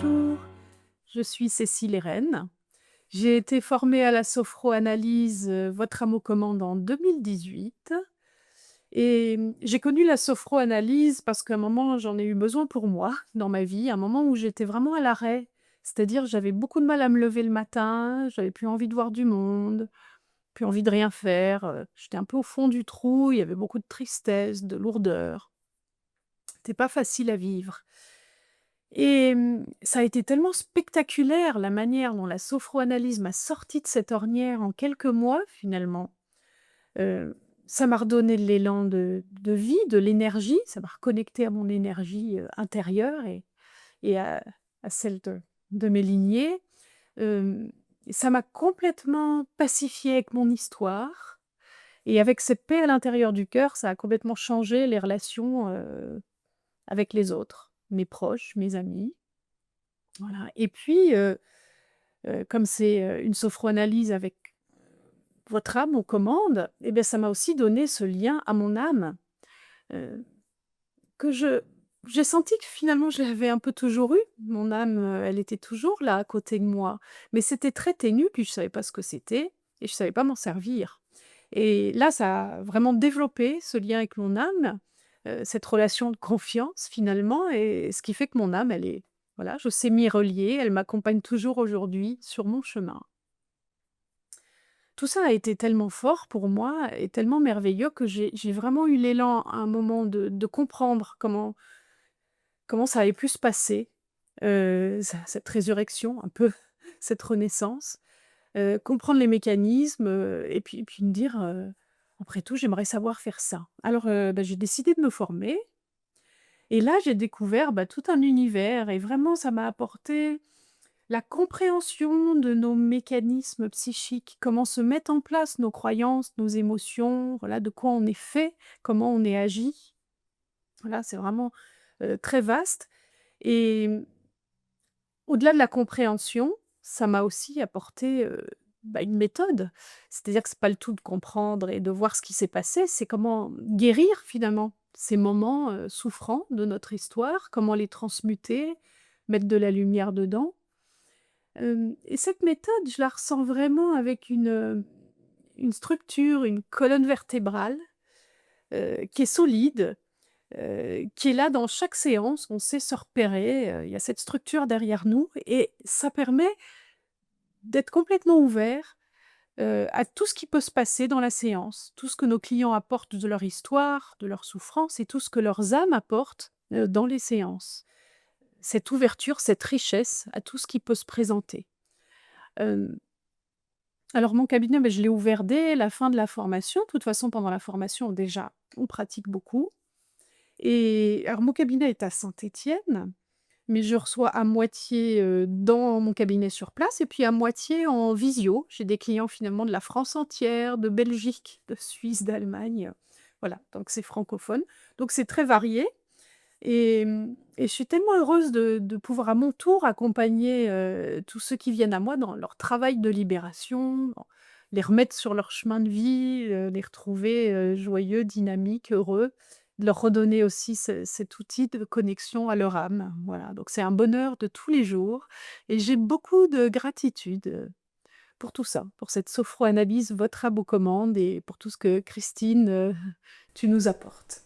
Bonjour, je suis Cécile Hérenne. J'ai été formée à la sophroanalyse, Votre âme aux commandes en 2018 et j'ai connu la sophroanalyse parce qu'à un moment, j'en ai eu besoin pour moi dans ma vie, un moment où j'étais vraiment à l'arrêt. C'est-à-dire, j'avais beaucoup de mal à me lever le matin, j'avais plus envie de voir du monde, plus envie de rien faire, j'étais un peu au fond du trou, il y avait beaucoup de tristesse, de lourdeur. C'était pas facile à vivre. Et ça a été tellement spectaculaire la manière dont la sophroanalyse m'a sortie de cette ornière en quelques mois finalement. Heu, Ça m'a redonné de l'élan de vie, de l'énergie, ça m'a reconnectée à mon énergie, intérieure et à celle de mes lignées. Hem, Ça m'a complètement pacifiée avec mon histoire et avec cette paix à l'intérieur du cœur, ça a complètement changé les relations, avec les autres, mes proches, mes amis. Voilà et puis, comme c'est, une sophroanalyse avec votre âme aux commandes et beh, ça m'a aussi donné ce lien à mon âme, heu, que j'ai senti que finalement je l'avais un peu toujours eu. Mon âme, elle était toujours là à côté de moi, mais c'était très ténu, puis je savais pas ce que c'était et je savais pas m'en servir et là, ça a vraiment développé ce lien avec mon âme, cette relation de confiance finalement et ce qui fait que mon âme, elle est voilà, je sais m'y relier, elle m'accompagne toujours aujourd'hui sur mon chemin. Tout ça a été tellement fort pour moi et tellement merveilleux que j'ai vraiment eu l'élan à un moment de comprendre comment ça avait pu se passer, cette résurrection un peu, cette renaissance, comprendre les mécanismes, et puis me dire, «Après tout, j'aimerais savoir faire ça». Alors, bah, j'ai décidé de me former et là, j'ai découvert, bah, tout un univers et vraiment ça m'a apporté la compréhension de nos mécanismes psychiques, comment se mettent en place nos croyances, nos émotions, voilà, de quoi on est fait, comment on est agi. Voilà, c'est vraiment, très vaste et au-delà de la compréhension, ça m'a aussi apporté, bah, une méthode. C'est-à-dire que c'est pas le tout de comprendre et de voir ce qui s'est passé, c'est comment guérir finalement ces moments, souffrants de notre histoire, comment les transmuter, mettre de la lumière dedans. Et cette méthode, je la ressens vraiment avec une structure, une colonne vertébrale, qui est solide, qui est là dans chaque séance. On sait se repérer, il y a cette structure derrière nous et ça permet d'être complètement ouvert, à tout ce qui peut se passer dans la séance. Tout ce que nos clients apportent de leur histoire, de leur souffrance et tout ce que leurs âmes apportent, dans les séances. Cette ouverture, cette richesse à tout ce qui peut se présenter. Hem Alors mon cabinet, beh, je l'ai ouvert dès la fin de la formation. De toute façon, pendant la formation, déjà, on pratique beaucoup et alors mon cabinet est à Saint-Étienne, mais je reçois à moitié, dans mon cabinet sur place et puis à moitié en visio. J'ai des clients finalement de la France entière, de Belgique, de Suisse, d'Allemagne, voilà, donc c'est francophone. Donc c'est très varié et je suis tellement heureuse de pouvoir à mon tour accompagner, tous ceux qui viennent à moi dans leur travail de libération, les remettre sur leur chemin de vie, les retrouver, joyeux, dynamiques, heureux, de leur redonner aussi cet outil de connexion à leur âme. Voilà, donc c'est un bonheur de tous les jours et j'ai beaucoup de gratitude, pour tout ça, pour cette sophroanalyse, votre âme aux commandes et pour tout ce que Christine, tu nous apportes.